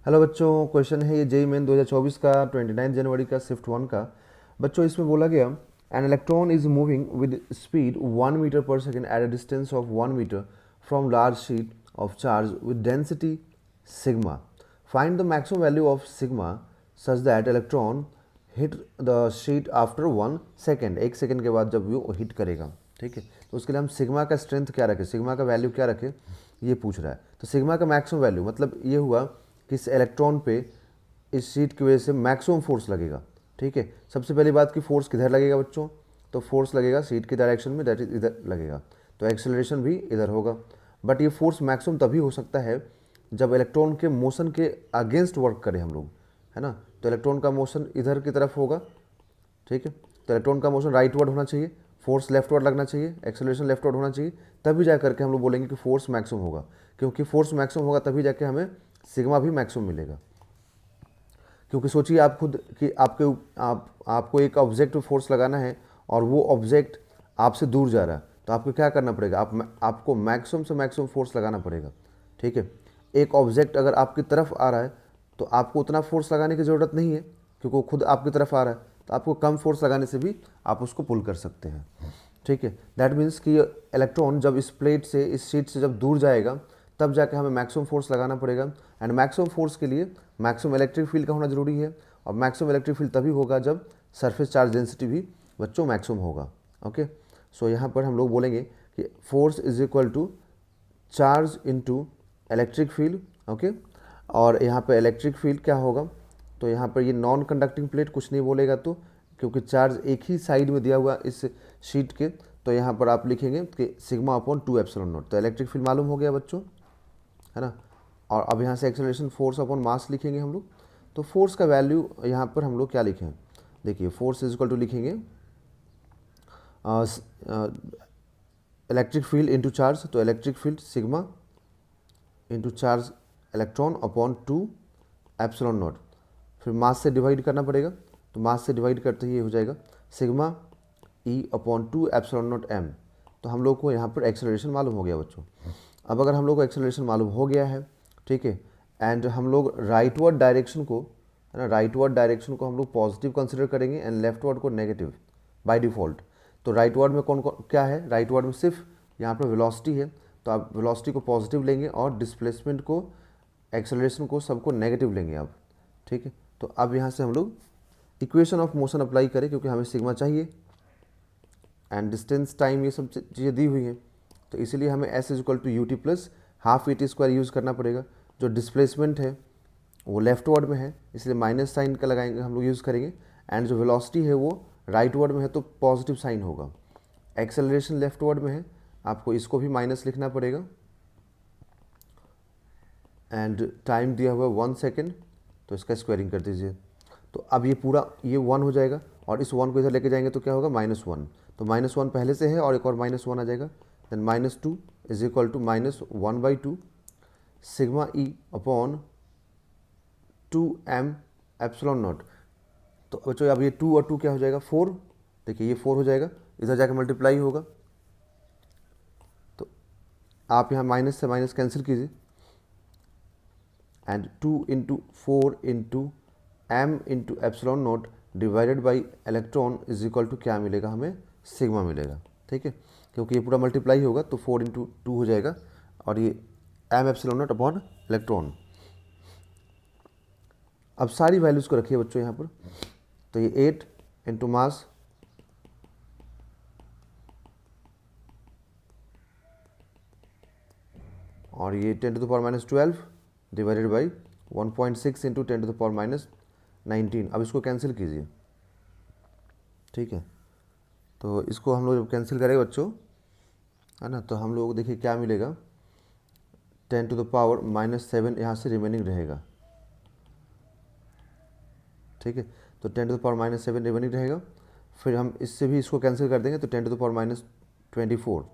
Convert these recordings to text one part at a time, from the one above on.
Hello बच्चों, question है ये जेई मेन 2024 का 29 जनवरी का शिफ्ट 1 का। बच्चों इसमें बोला गया an electron is moving with speed 1 metre per second at a distance of 1 metre from large sheet of charge with density sigma. Find the maximum value of sigma such that electron hit the sheet after 1 second, 1 second के बाद जब वो hit करेगा। ठीक है, तो उसके लिए हम सिग्मा का स्ट्रेंथ क्या रखें, सिग्मा का वैल्यू क्या रखें, ये पूछ रहा है। तो सिग्मा का मैक्सिमम वैल्यू मतलब ये हुआ कि इस इलेक्ट्रॉन पे इस शीट की वजह से मैक्सिमम फोर्स लगेगा। ठीक है, सबसे पहली बात कि फोर्स किधर लगेगा बच्चों, तो फोर्स लगेगा शीट की डायरेक्शन में, दैट इज इधर लगेगा, तो एक्सेलरेशन भी इधर होगा। बट ये फोर्स मैक्सिमम तभी हो सकता है जब इलेक्ट्रॉन के मोशन के अगेंस्ट वर्क करें हम लोग, है ना। तो इलेक्ट्रॉन का मोशन इधर की तरफ होगा। ठीक है, तो इलेक्ट्रॉन का मोशन राइटवर्ड होना चाहिए, फोर्स लेफ्टवर्ड लगना चाहिए, एक्सेलरेशन लेफ्टवर्ड होना चाहिए, तभी जा करके हम लोग बोलेंगे कि फोर्स मैक्सिमम होगा। क्योंकि फोर्स मैक्सिमम होगा तभी जाके हमें सिग्मा भी मैक्सिमम मिलेगा। क्योंकि सोचिए आप खुद कि आपको एक ऑब्जेक्ट पे फोर्स लगाना है और वो ऑब्जेक्ट आपसे दूर जा रहा है, तो आपको क्या करना पड़ेगा, आपको मैक्सिमम से मैक्सिमम फोर्स लगाना पड़ेगा। ठीक है, एक ऑब्जेक्ट अगर आपकी तरफ आ रहा है तो आपको उतना फोर्स लगाने की ज़रूरत नहीं है, क्योंकि वो खुद आपकी तरफ आ रहा है, तो आपको कम फोर्स लगाने से भी आप उसको पुल कर सकते हैं। ठीक है, दैट मीन्स कि इलेक्ट्रॉन जब इस प्लेट से, इस शीट से जब दूर जाएगा तब जाके हमें मैक्सिमम फोर्स लगाना पड़ेगा। एंड मैक्सिमम फोर्स के लिए मैक्सिमम इलेक्ट्रिक फील्ड का होना जरूरी है, और मैक्सिमम इलेक्ट्रिक फील्ड तभी होगा जब सरफेस चार्ज डेंसिटी भी बच्चों मैक्सिमम होगा। ओके, सो यहाँ पर हम लोग बोलेंगे कि force is equal to charge into electric field. Okay, और यहाँ पर इलेक्ट्रिक फील्ड क्या होगा, तो यहाँ पर ये नॉन कंडक्टिंग प्लेट कुछ नहीं बोलेगा, तो क्योंकि चार्ज एक ही साइड में दिया हुआ इस शीट के, तो यहाँ पर आप लिखेंगे कि सिग्मा अपॉन 2 एप्सिलॉन नॉट। तो इलेक्ट्रिक फील्ड मालूम हो गया बच्चों, है ना। और अब यहाँ से एक्सेलरेशन फोर्स अपॉन मास लिखेंगे हम लोग। तो फोर्स का वैल्यू यहाँ पर हम लोग क्या लिखें, देखिए फोर्स इज इक्वल टू लिखेंगे इलेक्ट्रिक फील्ड इंटू चार्ज, तो electric field sigma into charge electron upon 2 epsilon not, फिर मास से डिवाइड करना पड़ेगा, तो मास से डिवाइड करते ही ये हो जाएगा sigma E upon 2 epsilon naught M. तो हम लोग को यहाँ पर एक्सेलरेशन मालूम हो गया बच्चों। अब अगर हम लोग को एक्सेलरेशन मालूम हो गया है, ठीक है, एंड हम लोग राइटवर्ड डायरेक्शन को, है ना, राइटवर्ड डायरेक्शन को हम लोग पॉजिटिव कंसिडर करेंगे एंड लेफ्टवर्ड को नेगेटिव बाय डिफ़ॉल्ट। तो राइटवर्ड में कौन कौन क्या है, राइटवर्ड में सिर्फ यहाँ पर वेलोसिटी है, तो आप वेलोसिटी को पॉजिटिव लेंगे और डिस्प्लेसमेंट को, एक्सेलरेशन को, सबको नेगेटिव लेंगे आप। ठीक है, तो अब यहाँ से हम लोग इक्वेशन ऑफ मोशन अप्लाई करें, क्योंकि हमें सिग्मा चाहिए एंड डिस्टेंस, टाइम, ये सब चीज़ें दी हुई हैं, तो इसीलिए हमें S is equal to U T plus half E T square use करना पड़ेगा। जो डिस्प्लेसमेंट है वो लेफ्ट वर्ड में है, इसलिए माइनस साइन का लगाएंगे हम लोग यूज़ करेंगे, एंड जो वेलोसिटी है वो राइट वर्ड में है तो पॉजिटिव साइन होगा। एक्सेलरेशन लेफ्ट वर्ड में है, आपको इसको भी माइनस लिखना पड़ेगा, एंड टाइम दिया हुआ है 1 सेकेंड, तो इसका स्क्वायरिंग कर दीजिए। तो अब ये पूरा ये 1 हो जाएगा, और इस 1 को इधर लेके जाएंगे तो क्या होगा, -1। तो -1 पहले से है और एक और -1 आ जाएगा, then -2 is equal to -1/2 sigma E upon 2m epsilon naught. तो बच्चों अब ये 2 और 2 क्या हो जाएगा, 4। देखिए ये 4 हो जाएगा, इधर जाके मल्टीप्लाई होगा, तो आप यहाँ माइनस से माइनस कैंसिल कीजिए, and 2 into 4 into M into epsilon naught divided by electron is equal to क्या मिलेगा, हमें सिग्मा मिलेगा। ठीक है, क्योंकि ये पूरा मल्टीप्लाई होगा तो 4 इंटू 2 हो जाएगा, और ये M epsilon naught upon electron. अब सारी वैल्यूज़ को रखिए बच्चों यहाँ पर, तो ये 8 इंटू मास और ये 10⁻12 डिवाइडेड बाई 1.6 इंटू 10⁻19। अब इसको कैंसिल कीजिए। ठीक है, तो इसको हम लोग जब कैंसिल करेंगे बच्चों, है ना, तो हम लोग देखिए क्या मिलेगा, 10⁻−7 यहाँ से रिमेनिंग रहेगा। ठीक है, तो 10⁻−7 रिमेनिंग रहेगा, फिर हम इससे भी इसको कैंसिल कर देंगे तो 10⁻24।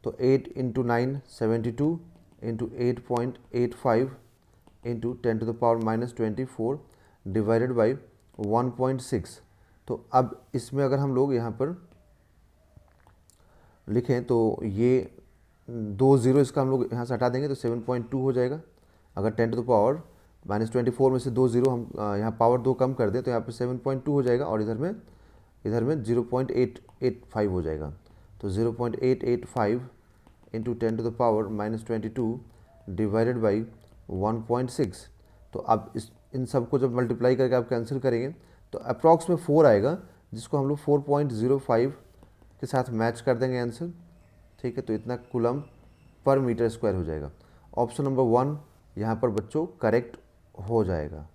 तो 8 into 9 72 into 8.85 into 10⁻−24 divided by 1.6। तो अब इसमें अगर हम लोग यहाँ पर लिखें तो ये 2 ज़ीरो इसका हम लोग यहाँ से हटा देंगे तो 7.2 हो जाएगा। अगर 10⁻ -24 में से 2 जीरो हम यहाँ पावर 2 कम कर दें तो यहाँ पे 7.2 हो जाएगा और इधर में 0.885 हो जाएगा। तो 0.885 into 10 to the power -22 divided by 1.6। तो अब इन सबको जब मल्टीप्लाई करके आप कैंसिल करेंगे तो अप्रॉक्स में 4 आएगा, जिसको हम लोग 4.05 के साथ मैच कर देंगे आंसर। ठीक है, तो इतना कूलम पर मीटर स्क्वायर हो जाएगा। ऑप्शन नंबर 1 यहाँ पर बच्चों करेक्ट हो जाएगा।